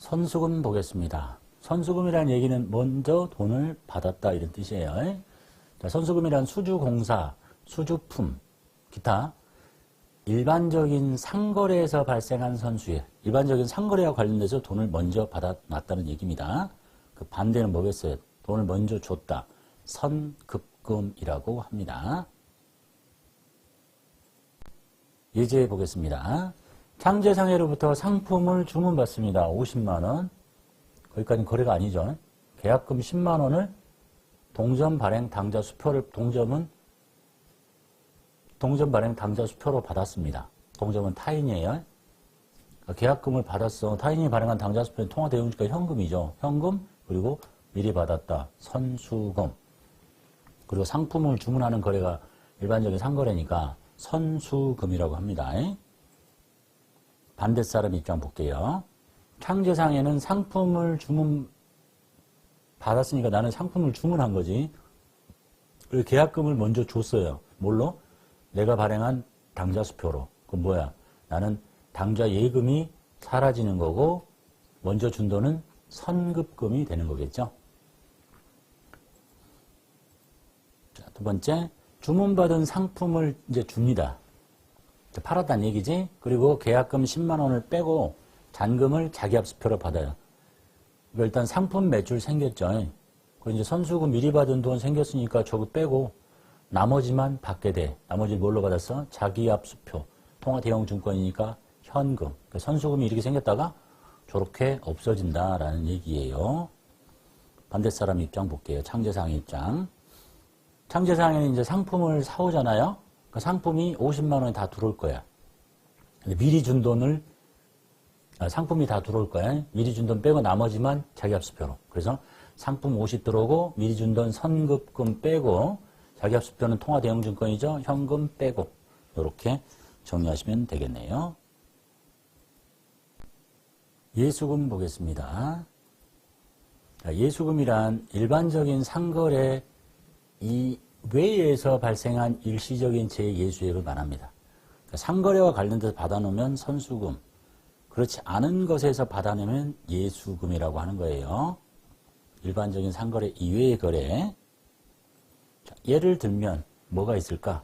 선수금 보겠습니다. 선수금이라는 얘기는 먼저 돈을 받았다 이런 뜻이에요. 자, 선수금이란 수주공사, 수주품, 기타 일반적인 상거래에서 발생한 선수에 일반적인 상거래와 관련돼서 돈을 먼저 받아놨다는 얘기입니다. 그 반대는 뭐겠어요? 돈을 먼저 줬다. 선급금이라고 합니다. 예제 보겠습니다. 창제상해로부터 상품을 주문받습니다. 50만원. 거기까지는 거래가 아니죠. 계약금 10만원을 동전 발행 당좌 수표를, 동전 발행 당좌 수표로 받았습니다. 동점은 타인이에요. 그러니까 계약금을 받았어. 타인이 발행한 당좌 수표는 통화대용지가 현금이죠. 현금, 그리고 미리 받았다. 선수금. 그리고 상품을 주문하는 거래가 일반적인 상거래니까 선수금이라고 합니다. 반대 사람 입장 볼게요. 창제상에는 상품을 받았으니까 나는 상품을 주문한 거지. 그리고 계약금을 먼저 줬어요. 뭘로? 내가 발행한 당좌 수표로. 그건 뭐야? 나는 당좌 예금이 사라지는 거고 먼저 준 돈은 선급금이 되는 거겠죠. 자, 두 번째, 주문받은 상품을 이제 줍니다. 팔았다는 얘기지. 그리고 계약금 10만 원을 빼고 잔금을 자기압수표로 받아요. 일단 상품 매출 생겼죠. 그리고 이제 선수금 미리 받은 돈 생겼으니까 저거 빼고 나머지만 받게 돼. 나머지 뭘로 받았어? 자기압수표. 통화대용증권이니까 현금. 그러니까 선수금이 이렇게 생겼다가 저렇게 없어진다라는 얘기예요. 반대 사람 입장 볼게요. 창제상의 입장. 창제상에는 이제 상품을 사오잖아요. 그 상품이 50만 원이 다 들어올 거야. 근데 미리 준 돈을 상품이 다 들어올 거야. 미리 준 돈 빼고 나머지만 자기압수표로. 그래서 상품 50 들어오고 미리 준 돈 선급금 빼고 자기압수표는 통화대용증권이죠. 현금 빼고 이렇게 정리하시면 되겠네요. 예수금 보겠습니다. 예수금이란 일반적인 상거래 이외에서 발생한 일시적인 재예수액을 말합니다. 그러니까 상거래와 관련돼서 받아놓으면 선수금, 그렇지 않은 것에서 받아내면 예수금이라고 하는 거예요. 일반적인 상거래 이외의 거래. 자, 예를 들면 뭐가 있을까?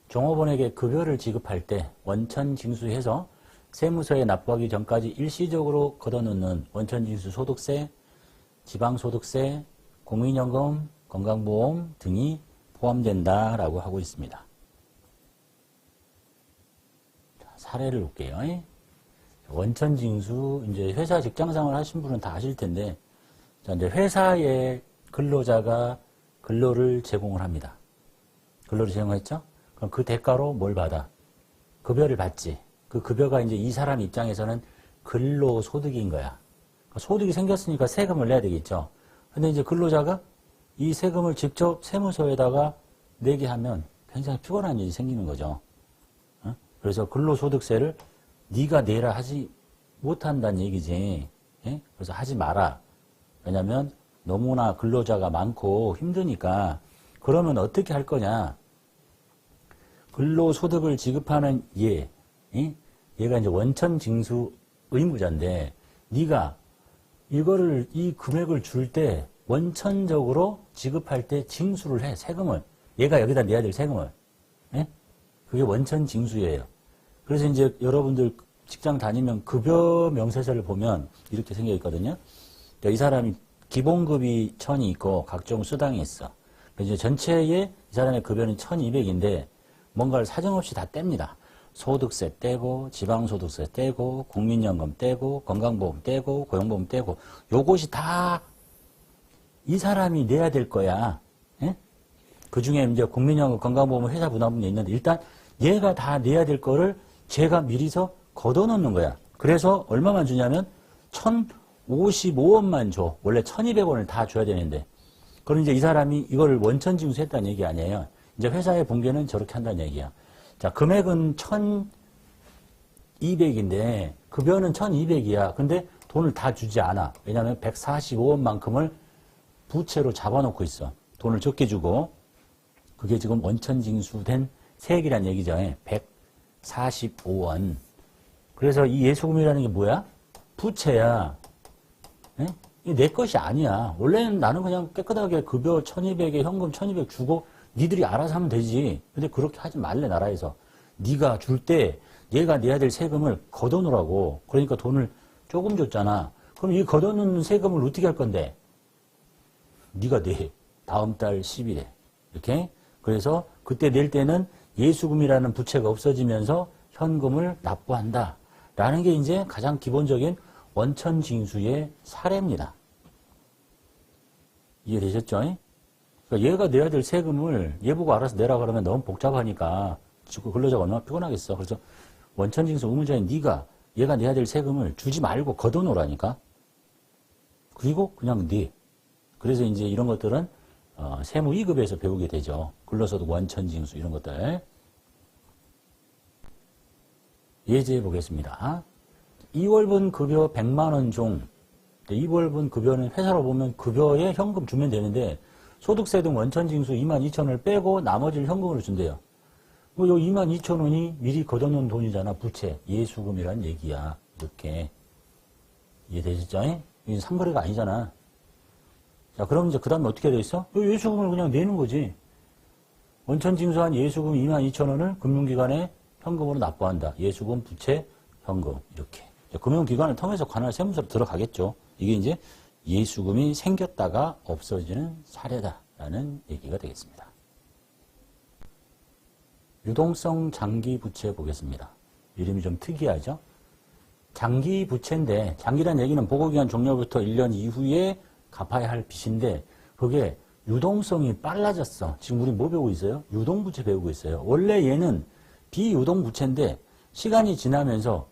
종업원에게 급여를 지급할 때 원천징수해서 세무서에 납부하기 전까지 일시적으로 걷어놓는 원천징수 소득세, 지방소득세, 국민연금, 건강보험 등이 포함된다라고 하고 있습니다. 자, 사례를 볼게요. 원천징수, 이제 회사 직장생활 하신 분은 다 아실 텐데, 자, 이제 회사의 근로자가 근로를 제공을 합니다. 근로를 제공했죠? 그럼 그 대가로 뭘 받아? 급여를 받지. 그 급여가 이제 이 사람 입장에서는 근로소득인 거야. 소득이 생겼으니까 세금을 내야 되겠죠. 근데 이제 근로자가 이 세금을 직접 세무서에다가 내게 하면 굉장히 피곤한 일이 생기는 거죠. 그래서 근로소득세를 네가 내라 하지 못한다는 얘기지. 그래서 하지 마라. 왜냐면 너무나 근로자가 많고 힘드니까. 그러면 어떻게 할 거냐? 근로소득을 지급하는 얘가 이제 원천징수 의무자인데, 네가 이 금액을 줄 때 원천적으로 지급할 때 징수를 해, 세금을. 얘가 여기다 내야 될 세금을. 그게 원천징수예요. 그래서 이제 여러분들 직장 다니면 급여 명세서를 보면 이렇게 생겨 있거든요. 이 사람이 기본급이 1000이 있고 각종 수당이 있어. 이제 전체에 이 사람의 급여는 1200인데 뭔가를 사정없이 다 뗍니다. 소득세 떼고, 지방소득세 떼고, 국민연금 떼고, 건강보험 떼고, 고용보험 떼고, 요것이 다 이 사람이 내야 될 거야. 그 중에 이제 국민연금, 건강보험은 회사 부담분이 있는데 일단 얘가 다 내야 될 거를 제가 미리서 걷어놓는 거야. 그래서 얼마만 주냐면 1055원만 줘. 원래 1200원을 다 줘야 되는데. 그럼 이제 이 사람이 이걸 원천징수했다는 얘기 아니에요. 이제 회사의 본계는 저렇게 한다는 얘기야. 자, 금액은 1200인데 급여는 1200이야. 근데 돈을 다 주지 않아. 왜냐하면 145원만큼을 부채로 잡아놓고 있어. 돈을 적게 주고. 그게 지금 원천징수된 세액이란 얘기죠. 145원. 그래서 이 예수금이라는 게 뭐야? 부채야. 이게 내 것이 아니야. 원래는 나는 그냥 깨끗하게 급여 1200에 현금 1200 주고 니들이 알아서 하면 되지. 근데 그렇게 하지 말래, 나라에서. 네가 줄 때 얘가 내야 될 세금을 걷어놓으라고. 그러니까 돈을 조금 줬잖아. 그럼 이 걷어놓는 세금을 어떻게 할 건데? 네가 내. 다음 달 10일에. 이렇게. 그래서 그때 낼 때는 예수금이라는 부채가 없어지면서 현금을 납부한다. 라는 게 이제 가장 기본적인 원천징수의 사례입니다. 이해되셨죠? 그러니까 얘가 내야 될 세금을 얘 보고 알아서 내라 그러면 너무 복잡하니까 근로자가 얼마나 피곤하겠어. 그래서 원천징수 의무자인 네가 얘가 내야 될 세금을 주지 말고 걷어놓으라니까. 그리고 그냥 내. 그래서 이제 이런 것들은 세무 2급에서 배우게 되죠. 근로소득 원천징수 이런 것들. 예제해 보겠습니다. 2월분 급여 100만 원 중 2월분 급여는 회사로 보면 급여에 현금 주면 되는데 소득세 등 원천징수 22,000원을 빼고 나머지를 현금으로 준대요. 뭐 요 22,000원이 미리 걷어놓은 돈이잖아. 부채, 예수금이란 얘기야. 이렇게 이해되셨죠? 이게 상거래가 아니잖아. 자, 그럼 이제 그 다음에 어떻게 돼 있어? 예수금을 그냥 내는 거지. 원천징수한 예수금 22,000원을 금융기관에 현금으로 납부한다. 예수금, 부채, 현금 이렇게. 금융기관을 통해서 관할 세무서로 들어가겠죠. 이게 이제 예수금이 생겼다가 없어지는 사례다라는 얘기가 되겠습니다. 유동성 장기 부채 보겠습니다. 이름이 좀 특이하죠? 장기 부채인데, 장기란 얘기는 보고기간 종료부터 1년 이후에 갚아야 할 빚인데, 그게 유동성이 빨라졌어. 지금 우리 뭐 배우고 있어요? 유동부채 배우고 있어요. 원래 얘는 비유동부채인데, 시간이 지나면서,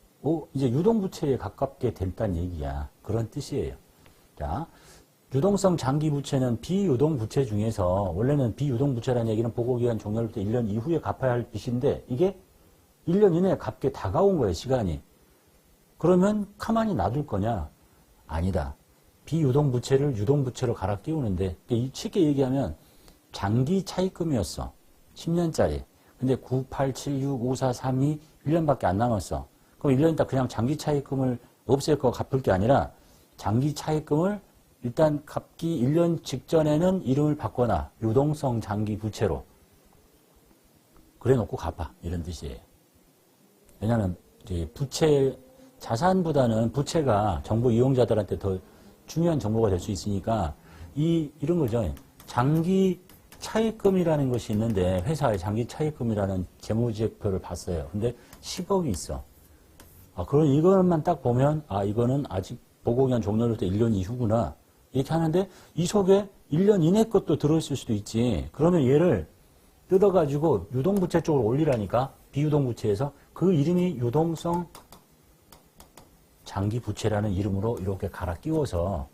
이제 유동부채에 가깝게 됐다는 얘기야. 그런 뜻이에요. 자, 유동성 장기부채는 비유동부채 중에서 원래는 비유동부채라는 얘기는 보고기간 종료부터 1년 이후에 갚아야 할 빚인데 이게 1년 이내에 갚게 다가온 거예요. 시간이. 그러면 가만히 놔둘 거냐? 아니다. 비유동부채를 유동부채로 갈아 끼우는데 쉽게 얘기하면 장기 차입금이었어. 10년짜리. 근데 9, 8, 7, 6, 5, 4, 3, 2, 1년밖에 안 남았어. 그럼 1년 있다 그냥 장기 차입금을 없앨 거 갚을 게 아니라 장기 차입금을 일단 갚기 1년 직전에는 이름을 바꿔놔. 유동성 장기 부채로. 그래 놓고 갚아. 이런 뜻이에요. 왜냐하면 이제 부채, 자산보다는 부채가 정보 이용자들한테 더 중요한 정보가 될 수 있으니까 이런 거죠. 장기 차입금이라는 것이 있는데 회사의 장기 차입금이라는 재무제표를 봤어요. 근데 10억이 있어. 그럼 이것만 딱 보면 이거는 아직 보고기간 종료로부터 1년 이후구나. 이렇게 하는데 이 속에 1년 이내 것도 들어있을 수도 있지. 그러면 얘를 뜯어가지고 유동부채 쪽으로 올리라니까. 비유동부채에서 그 이름이 유동성 장기부채라는 이름으로 이렇게 갈아 끼워서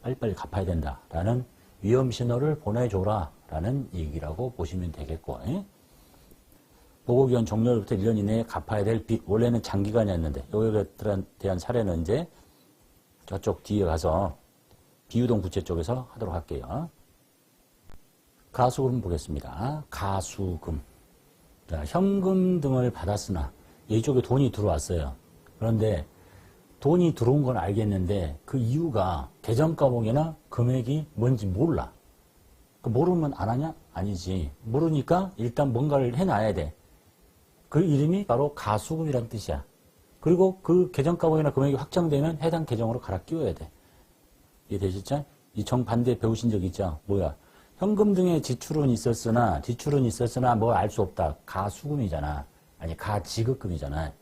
빨리빨리 갚아야 된다라는 위험 신호를 보내줘라라는 얘기라고 보시면 되겠고. 보고기간 종료로부터 1년 이내에 갚아야 될 빚. 원래는 장기간이었는데 여기에 대한 사례는 이제 저쪽 뒤에 가서 비유동 부채 쪽에서 하도록 할게요. 가수금 보겠습니다. 가수금. 자, 현금 등을 받았으나 이쪽에 돈이 들어왔어요. 그런데 돈이 들어온 건 알겠는데 그 이유가 계정가목이나 금액이 뭔지 몰라. 모르면 안 하냐? 아니지. 모르니까 일단 뭔가를 해놔야 돼. 그 이름이 바로 가수금이란 뜻이야. 그리고 그 계정가목이나 금액이 확정되면 해당 계정으로 갈아 끼워야 돼. 이해되셨죠? 이 정반대 배우신 적 있죠? 뭐야? 현금 등의 지출은 있었으나 뭘 알 수 없다. 가수금이잖아. 아니, 가지급금이잖아.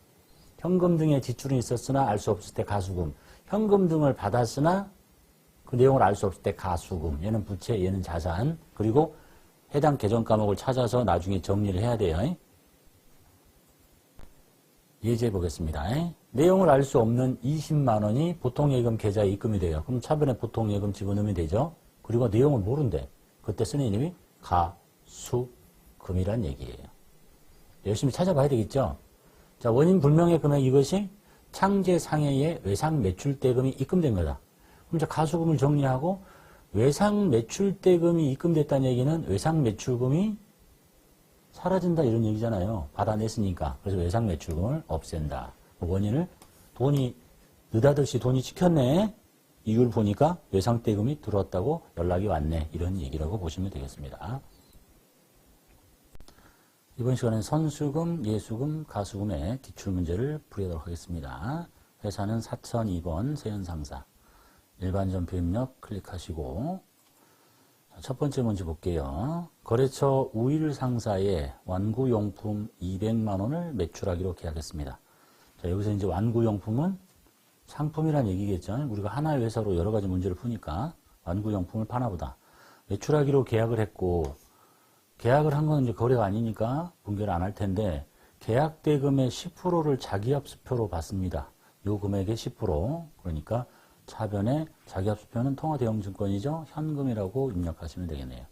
현금 등의 지출은 있었으나 알 수 없을 때 가수금. 현금 등을 받았으나 그 내용을 알 수 없을 때 가수금. 얘는 부채, 얘는 자산. 그리고 해당 계정 과목을 찾아서 나중에 정리를 해야 돼요. 예제 보겠습니다. 내용을 알 수 없는 20만 원이 보통예금 계좌에 입금이 돼요. 그럼 차변에 보통예금 집어넣으면 되죠. 그리고 내용을 모른대. 그때 쓰는 이름이 가수금이란 얘기예요. 열심히 찾아봐야 되겠죠. 자, 원인 불명의 금액 이것이 창제상해의 외상 매출대금이 입금된 거다. 그럼 이제 가수금을 정리하고 외상 매출대금이 입금됐다는 얘기는 외상 매출금이 사라진다 이런 얘기잖아요. 받아냈으니까. 그래서 외상 매출금을 없앤다. 원인을 돈이 느닷없이 돈이 찍혔네. 이걸 보니까 외상대금이 들어왔다고 연락이 왔네. 이런 얘기라고 보시면 되겠습니다. 이번 시간엔 선수금, 예수금, 가수금의 기출문제를 풀이하도록 하겠습니다. 회사는 4002번 세연상사. 일반전표 입력 클릭하시고 첫 번째 문제 볼게요. 거래처 우일 상사에 완구용품 200만 원을 매출하기로 계약했습니다. 자, 여기서 이제 완구용품은 상품이란 얘기겠죠. 우리가 하나의 회사로 여러 가지 문제를 푸니까 완구용품을 파나보다. 매출하기로 계약을 했고, 계약을 한 건 이제 거래가 아니니까 분개를 안 할 텐데, 계약 대금의 10%를 자기합수표로 받습니다. 요 금액의 10%. 그러니까 차변에 자기합수표는 통화대형증권이죠. 현금이라고 입력하시면 되겠네요.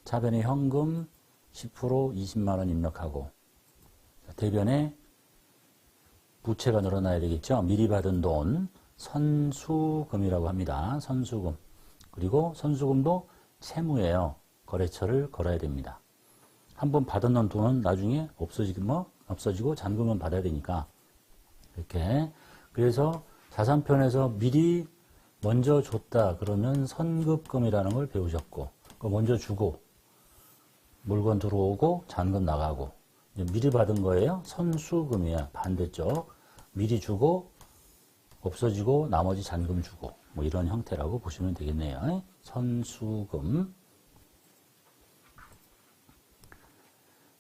차변에 현금 10% 20만 원 입력하고, 대변에 부채가 늘어나야 되겠죠. 미리 받은 돈, 선수금이라고 합니다. 선수금. 그리고 선수금도 채무예요. 거래처를 걸어야 됩니다. 한번 받은 돈은 나중에 없어지고 잔금은 받아야 되니까. 이렇게. 그래서 자산편에서 미리 먼저 줬다 그러면 선급금이라는 걸 배우셨고, 먼저 주고, 물건 들어오고, 잔금 나가고, 미리 받은 거예요. 선수금이야. 반대쪽. 미리 주고 없어지고 나머지 잔금 주고 뭐 이런 형태라고 보시면 되겠네요. 선수금.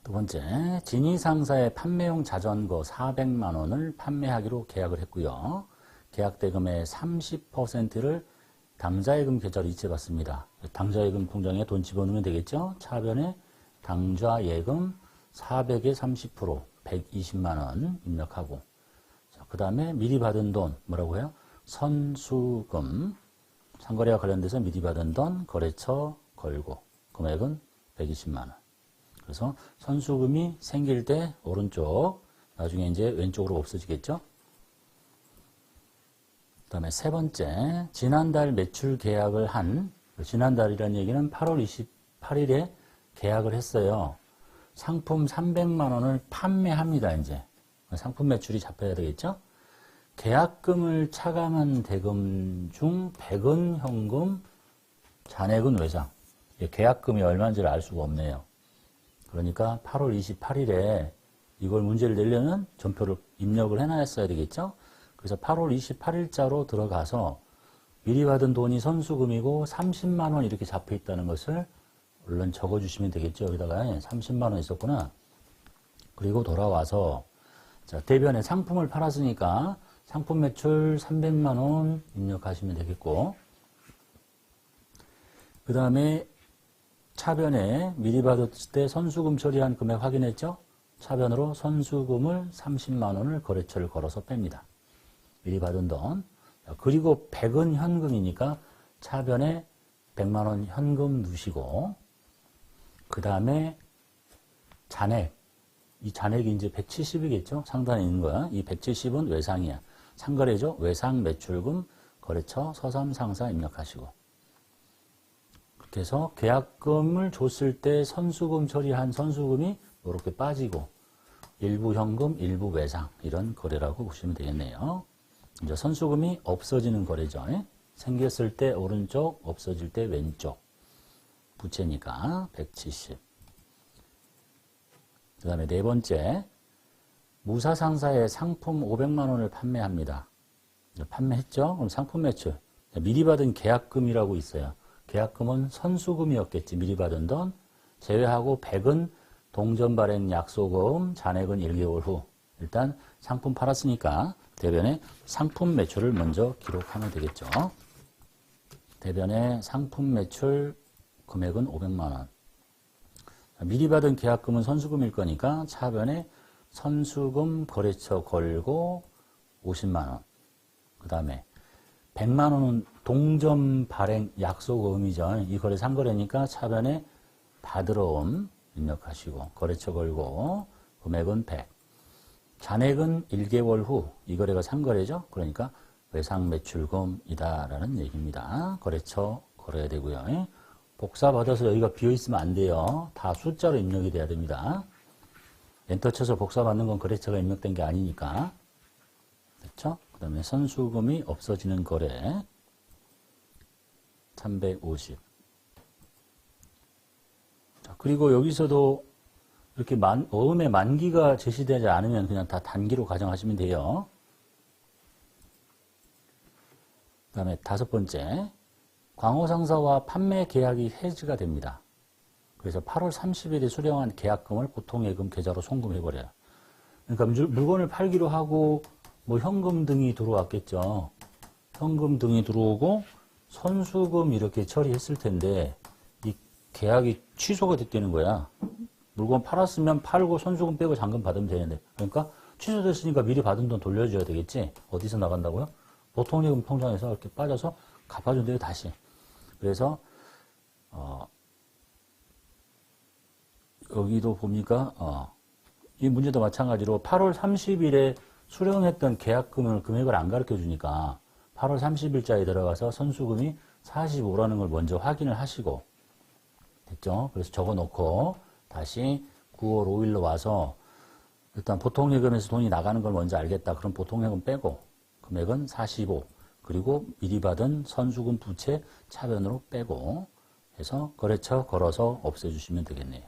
두 번째, 진이상사의 판매용 자전거 400만 원을 판매하기로 계약을 했고요. 계약대금의 30%를 당좌예금 계좌로 이체받습니다. 당좌예금 통장에 돈 집어넣으면 되겠죠. 차변에 당좌예금 400의 30% 120만 원 입력하고, 그 다음에 미리 받은 돈 뭐라고 해요? 선수금. 상거래와 관련돼서 미리 받은 돈 거래처 걸고 금액은 120만 원. 그래서 선수금이 생길 때 오른쪽, 나중에 이제 왼쪽으로 없어지겠죠. 그 다음에 세 번째, 지난달 매출 계약을 한, 지난달이라는 얘기는 8월 28일에 계약을 했어요. 상품 300만 원을 판매합니다. 이제 상품 매출이 잡혀야 되겠죠. 계약금을 차감한 대금 중 100은 현금, 잔액은 외상. 계약금이 얼마인지를 알 수가 없네요. 그러니까 8월 28일에 이걸 문제를 내려면 전표를 입력을 해놨어야 되겠죠. 그래서 8월 28일자로 들어가서 미리 받은 돈이 선수금이고 30만 원 이렇게 잡혀 있다는 것을 얼른 적어주시면 되겠죠. 여기다가 30만 원 있었구나. 그리고 돌아와서, 자, 대변에 상품을 팔았으니까 상품 매출 300만 원 입력하시면 되겠고, 그 다음에 차변에 미리 받았을 때 선수금 처리한 금액 확인했죠? 차변으로 선수금을 30만 원을 거래처를 걸어서 뺍니다. 미리 받은 돈. 그리고 100은 현금이니까 차변에 100만 원 현금 넣으시고, 그 다음에 잔액. 이 잔액이 이제 170이겠죠? 상단에 있는 거야. 이 170은 외상이야. 상거래죠? 외상 매출금 거래처 서삼상사 입력하시고. 그렇게 해서 계약금을 줬을 때 선수금 처리한 선수금이 이렇게 빠지고, 일부 현금, 일부 외상, 이런 거래라고 보시면 되겠네요. 이제 선수금이 없어지는 거래죠. 생겼을 때 오른쪽, 없어질 때 왼쪽. 부채니까 170. 그 다음에 네 번째, 무사상사에 상품 500만 원을 판매합니다. 판매했죠? 그럼 상품 매출. 미리 받은 계약금이라고 있어요. 계약금은 선수금이었겠지. 미리 받은 돈. 제외하고 100은 동전 발행 약소금, 잔액은 1개월 후. 일단 상품 팔았으니까 대변에 상품 매출을 먼저 기록하면 되겠죠. 대변에 상품 매출 금액은 500만 원. 미리 받은 계약금은 선수금일 거니까 차변에 선수금 거래처 걸고 50만 원. 그 다음에 100만 원은 동전 발행 약소금이죠. 이 거래 상거래니까 차변에 받으러 옴 입력하시고 거래처 걸고 금액은 100. 잔액은 1개월 후. 이 거래가 상거래죠. 그러니까 외상 매출금이다라는 얘기입니다. 거래처 걸어야 되고요. 복사 받아서 여기가 비어있으면 안 돼요. 다 숫자로 입력이 돼야 됩니다. 엔터 쳐서 복사 받는 건 거래처가 입력된 게 아니니까. 됐죠? 그 다음에 선수금이 없어지는 거래. 350. 자, 그리고 여기서도 이렇게 어음의 만기가 제시되지 않으면 그냥 다 단기로 가정하시면 돼요. 그 다음에 5번째, 광호상사와 판매 계약이 해지가 됩니다. 그래서 8월 30일에 수령한 계약금을 보통예금 계좌로 송금해버려요. 그러니까 물건을 팔기로 하고 뭐 현금 등이 들어왔겠죠. 현금 등이 들어오고 선수금 이렇게 처리했을 텐데 이 계약이 취소가 됐다는 거야. 물건 팔았으면 팔고 선수금 빼고 잔금 받으면 되는데, 그러니까 취소됐으니까 미리 받은 돈 돌려줘야 되겠지. 어디서 나간다고요? 보통예금 통장에서 이렇게 빠져서 갚아준대요, 다시. 그래서 여기도 보니까 이 문제도 마찬가지로 8월 30일에 수령했던 계약금을 금액을 안 가르쳐 주니까 8월 30일자에 들어가서 선수금이 45라는 걸 먼저 확인을 하시고, 됐죠? 그래서 적어 놓고 다시 9월 5일로 와서 일단 보통예금에서 돈이 나가는 걸 먼저 알겠다. 그럼 보통예금 빼고 금액은 45, 그리고 미리 받은 선수금 부채 차변으로 빼고 해서 거래처 걸어서 없애주시면 되겠네요.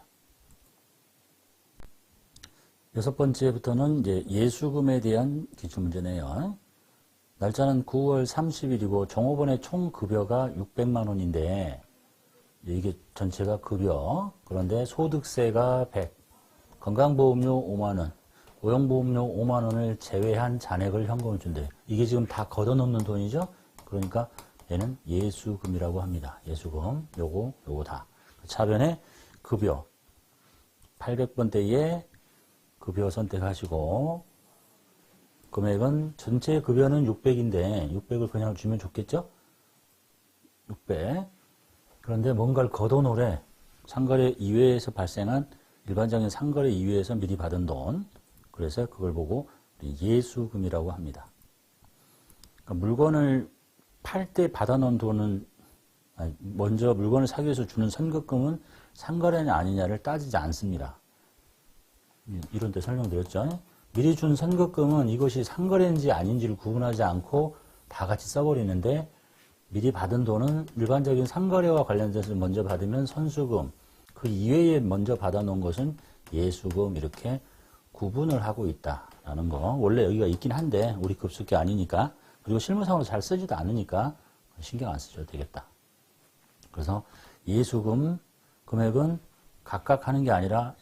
6번째부터는 이제 예수금에 대한 기출문제네요. 날짜는 9월 30일이고 종업원의 총 급여가 600만 원인데 이게 전체가 급여. 그런데 소득세가 100, 건강보험료 5만 원, 고용보험료 5만 원을 제외한 잔액을 현금을 준대요. 이게 지금 다 걷어놓는 돈이죠. 그러니까 얘는 예수금이라고 합니다. 예수금, 요거 다. 차변에 급여 800번대에 급여 선택하시고, 금액은 전체 급여는 600인데 600을 그냥 주면 좋겠죠? 600. 그런데 뭔가를 걷어놓으래. 상거래 이외에서 발생한 일반적인 상거래 이외에서 미리 받은 돈. 그래서 그걸 보고 예수금이라고 합니다. 그러니까 물건을 팔 때 받아놓은 돈은, 먼저 물건을 사기 위해서 주는 선급금은 상거래냐 아니냐를 따지지 않습니다. 이런 데 설명드렸죠. 미리 준 선급금은 이것이 상거래인지 아닌지를 구분하지 않고 다 같이 써버리는데, 미리 받은 돈은 일반적인 상거래와 관련돼서 먼저 받으면 선수금, 그 이외에 먼저 받아놓은 것은 예수금, 이렇게 구분을 하고 있다라는 거. 원래 여기가 있긴 한데 우리 급수께 아니니까, 그리고 실무상으로 잘 쓰지도 않으니까 신경 안 쓰셔도 되겠다. 그래서 예수금 금액은 각각 하는 게 아니라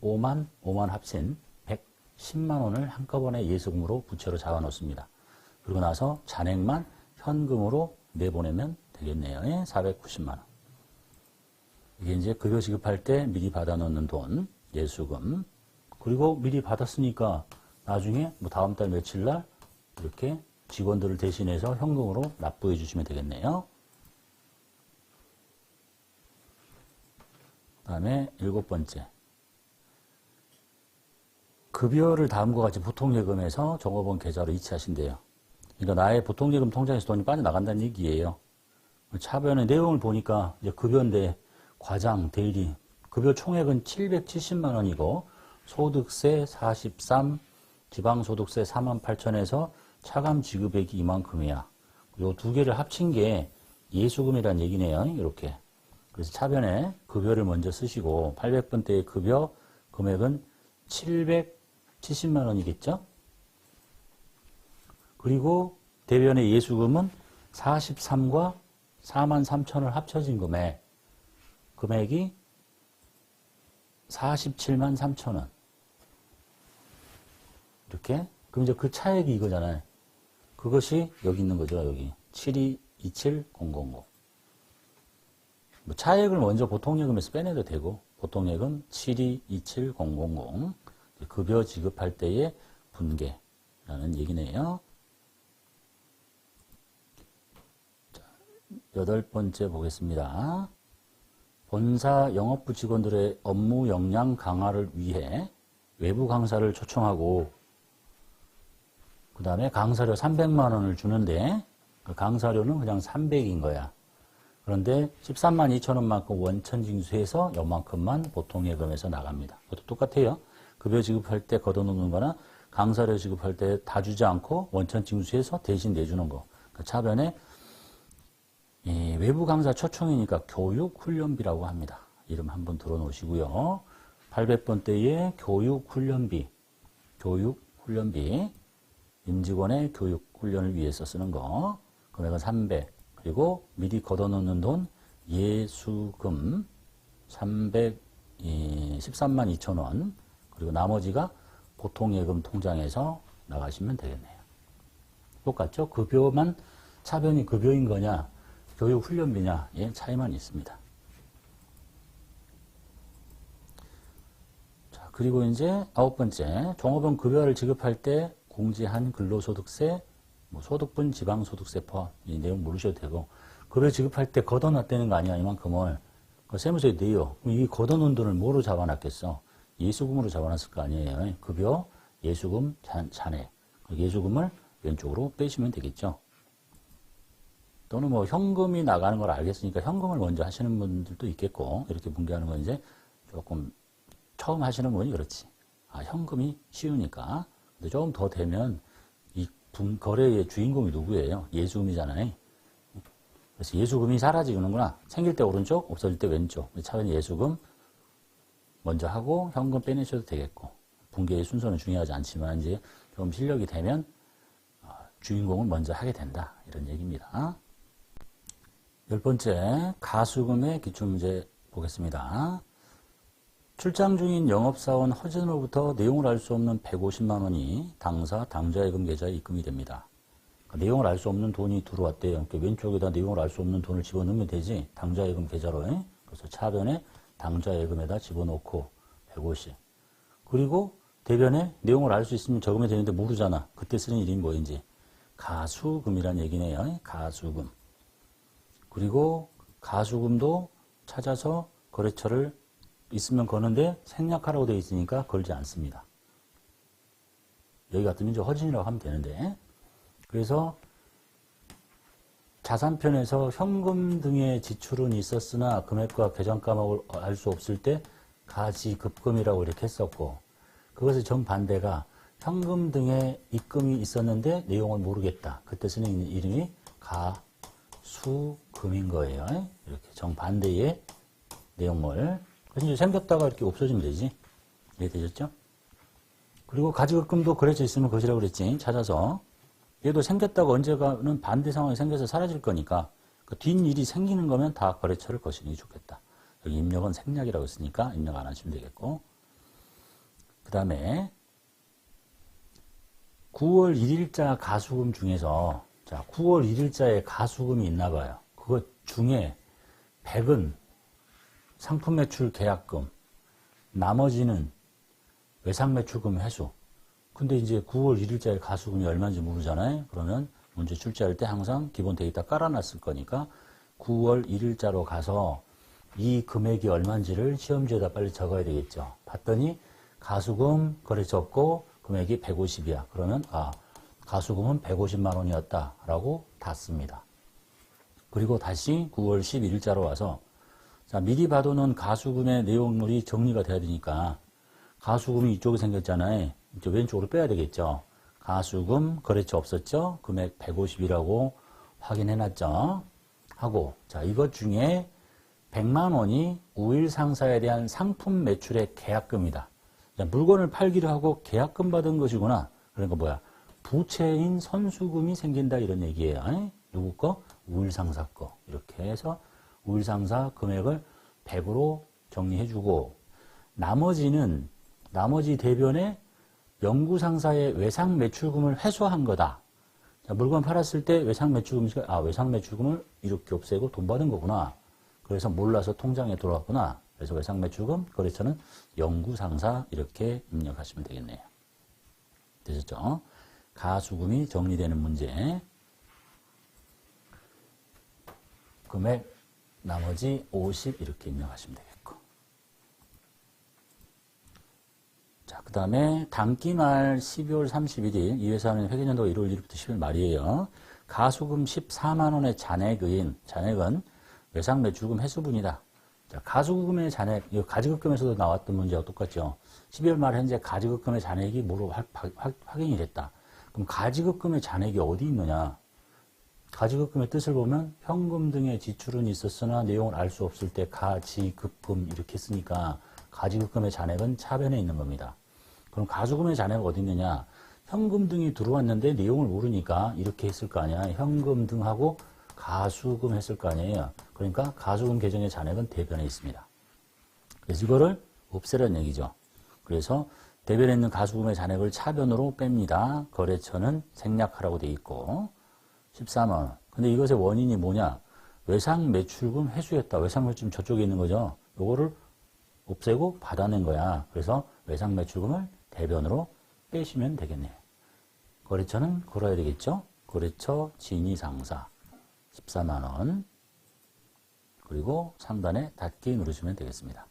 105만, 5만 합친 110만 원을 한꺼번에 예수금으로 부채로 잡아 놓습니다. 그리고 나서 잔액만 현금으로 내보내면 되겠네요. 490만 원. 이게 이제 급여 지급할 때 미리 받아 놓는 돈, 예수금. 그리고 미리 받았으니까 나중에 뭐 다음 달 며칠 날 이렇게 직원들을 대신해서 현금으로 납부해 주시면 되겠네요. 그 다음에 7번째. 급여를 다음과 같이 보통예금에서 종업원 계좌로 이체하신대요. 그러니까 나의 보통예금 통장에서 돈이 빠져나간다는 얘기예요. 차변의 내용을 보니까 이제 급여인데 과장, 대리, 급여 총액은 770만 원이고 소득세 43, 지방소득세 4만 8천에서 차감 지급액이 이만큼이야. 요 두 개를 합친 게 예수금이란 얘기네요. 이렇게. 그래서 차변에 급여를 먼저 쓰시고 800번대의 급여 금액은 770만 원이겠죠? 그리고 대변의 예수금은 43과 4만 3천을 합쳐진 금액이 47만 3천 원. 이렇게. 그럼 이제 그 차액이 이거잖아요. 그것이 여기 있는 거죠. 여기 7227000. 뭐 차액을 먼저 보통예금에서 빼내도 되고, 보통예금 7227000 급여 지급할 때의 분계라는 얘기네요. 자, 8번째 보겠습니다. 본사 영업부 직원들의 업무 역량 강화를 위해 외부 강사를 초청하고, 그 다음에 강사료 300만 원을 주는데, 그 강사료는 그냥 300인 거야. 그런데 13만 2천 원만큼 원천 징수해서 요만큼만 보통예금에서 나갑니다. 그것도 똑같아요. 급여 지급할 때 걷어놓는 거나 강사료 지급할 때 다 주지 않고 원천 징수해서 대신 내주는 거. 그 차변에 이 외부 강사 초청이니까 교육훈련비라고 합니다. 이름 한번 들어놓으시고요. 800번대의 교육훈련비, 임직원의 교육훈련을 위해서 쓰는 거, 금액은 300, 그리고 미리 걷어놓는 돈 예수금 13만 2천 원, 그리고 나머지가 보통예금 통장에서 나가시면 되겠네요. 똑같죠? 급여만 차변이 급여인 거냐, 교육훈련비냐, 예, 차이만 있습니다. 자, 그리고 이제 9번째, 종업원 급여를 지급할 때 공제한 근로소득세, 뭐 소득분 지방소득세 포함, 이 내용 모르셔도 되고, 급여 지급할 때 걷어놨다는 거 아니야, 이만큼을. 세무서에 내요. 그럼 이 걷어놓은 돈을 뭐로 잡아놨겠어? 예수금으로 잡아놨을 거 아니에요. 급여, 예수금, 잔액. 예수금을 왼쪽으로 빼시면 되겠죠. 또는 뭐 현금이 나가는 걸 알겠으니까 현금을 먼저 하시는 분들도 있겠고, 이렇게 분개하는 건 이제 조금 처음 하시는 분이 그렇지. 아, 현금이 쉬우니까. 근데 조금 더 되면 이 거래의 주인공이 누구예요? 예수금이잖아요. 그래서 예수금이 사라지는구나. 생길 때 오른쪽, 없어질 때 왼쪽. 차라리 예수금 먼저 하고 현금 빼내셔도 되겠고. 분개의 순서는 중요하지 않지만 이제 좀 실력이 되면 주인공을 먼저 하게 된다. 이런 얘기입니다. 10번째, 가수금의 기출문제 보겠습니다. 출장 중인 영업사원 허진으로부터 내용을 알 수 없는 150만 원이 당좌예금 계좌에 입금이 됩니다. 내용을 알 수 없는 돈이 들어왔대요. 그러니까 왼쪽에다 내용을 알 수 없는 돈을 집어넣으면 되지. 당좌예금 계좌로. 그래서 차변에 당좌예금에다 집어넣고 150. 그리고 대변에 내용을 알 수 있으면 적으면 되는데 모르잖아. 그때 쓰는 이름이 뭐인지. 가수금이란 얘기네요. 가수금. 그리고 가수금도 찾아서 거래처를 있으면 거는데 생략하라고 되어 있으니까 걸지 않습니다. 여기 같으면 이제 허진이라고 하면 되는데. 그래서 자산편에서 현금 등의 지출은 있었으나 금액과 계정 까먹을 알 수 없을 때 가지급금이라고 이렇게 했었고, 그것의 정반대가 현금 등의 입금이 있었는데 내용을 모르겠다. 그때 쓰는 이름이 가수금인 거예요. 이렇게 정반대의 내용물. 그래서 이제 생겼다가 이렇게 없어지면 되지. 이해되셨죠? 그리고 가지급금도 그려져 있으면 그것이라고 그랬지. 찾아서. 얘도 생겼다가 언제가는 반대 상황이 생겨서 사라질 거니까 그 뒷일이 생기는 거면 다 거래처를 거시는 게 좋겠다. 여기 입력은 생략이라고 했으니까 입력 안 하시면 되겠고. 그 다음에 9월 1일자 가수금 중에서, 자, 9월 1일자에 가수금이 있나 봐요. 그거 중에 100은 상품 매출 계약금, 나머지는 외상 매출금 회수. 근데 이제 9월 1일자에 가수금이 얼마인지 모르잖아요. 그러면 문제 출제할 때 항상 기본 데이터 깔아놨을 거니까 9월 1일자로 가서 이 금액이 얼마인지를 시험지에다 빨리 적어야 되겠죠. 봤더니 가수금 거래처 없고 금액이 150이야. 그러면 가수금은 150만 원이었다라고 닫습니다. 그리고 다시 9월 11일자로 와서 자, 미리 봐두는 가수금의 내용물이 정리가 돼야 되니까 가수금이 이쪽에 생겼잖아요. 이제 왼쪽으로 빼야 되겠죠. 가수금 거래처 없었죠. 금액 150이라고 확인해놨죠. 하고 자, 이것 중에 100만 원이 우일 상사에 대한 상품 매출의 계약금이다. 자, 물건을 팔기로 하고 계약금 받은 것이구나. 그러니까 뭐야? 부채인 선수금이 생긴다 이런 얘기예요. 누구 거? 우일 상사 거. 이렇게 해서 우일 상사 금액을 100으로 정리해주고 나머지 대변에 영구 상사의 외상 매출금을 회수한 거다. 자, 물건 팔았을 때 외상 매출금을 이렇게 없애고 돈 받은 거구나. 그래서 몰라서 통장에 들어왔구나. 그래서 외상 매출금 거래처는 영구 상사 이렇게 입력하시면 되겠네요. 되셨죠? 가수금이 정리되는 문제. 금액 나머지 50 이렇게 입력하시면 되겠고. 자, 그 다음에 당기말 12월 31일, 이 회사는 회계연도 1월 1일부터 10일 말이에요. 가수금 14만 원의 잔액은 외상 매출금 회수분이다. 자, 가수금의 잔액, 가지급금에서도 나왔던 문제와 똑같죠. 12월 말 현재 가지급금의 잔액이 뭐로 확인이 됐다. 그럼 가지급금의 잔액이 어디 있느냐? 가지급금의 뜻을 보면 현금 등의 지출은 있었으나 내용을 알 수 없을 때 가지급금 이렇게 쓰니까 가지급금의 잔액은 차변에 있는 겁니다. 그럼 가수금의 잔액은 어디 있느냐? 현금 등이 들어왔는데 내용을 모르니까 이렇게 했을 거 아니야. 현금 등하고 가수금 했을 거 아니에요. 그러니까 가수금 계정의 잔액은 대변에 있습니다. 그래서 이거를 없애라는 얘기죠. 그래서 대변에 있는 가수금의 잔액을 차변으로 뺍니다. 거래처는 생략하라고 돼 있고 14만 원. 근데 이것의 원인이 뭐냐? 외상 매출금 회수였다. 외상 매출금 저쪽에 있는 거죠. 요거를 없애고 받아낸 거야. 그래서 외상 매출금을 대변으로 빼시면 되겠네요. 거래처는 걸어야 되겠죠? 거래처 진위상사 14만 원. 그리고 상단에 닫기 누르시면 되겠습니다.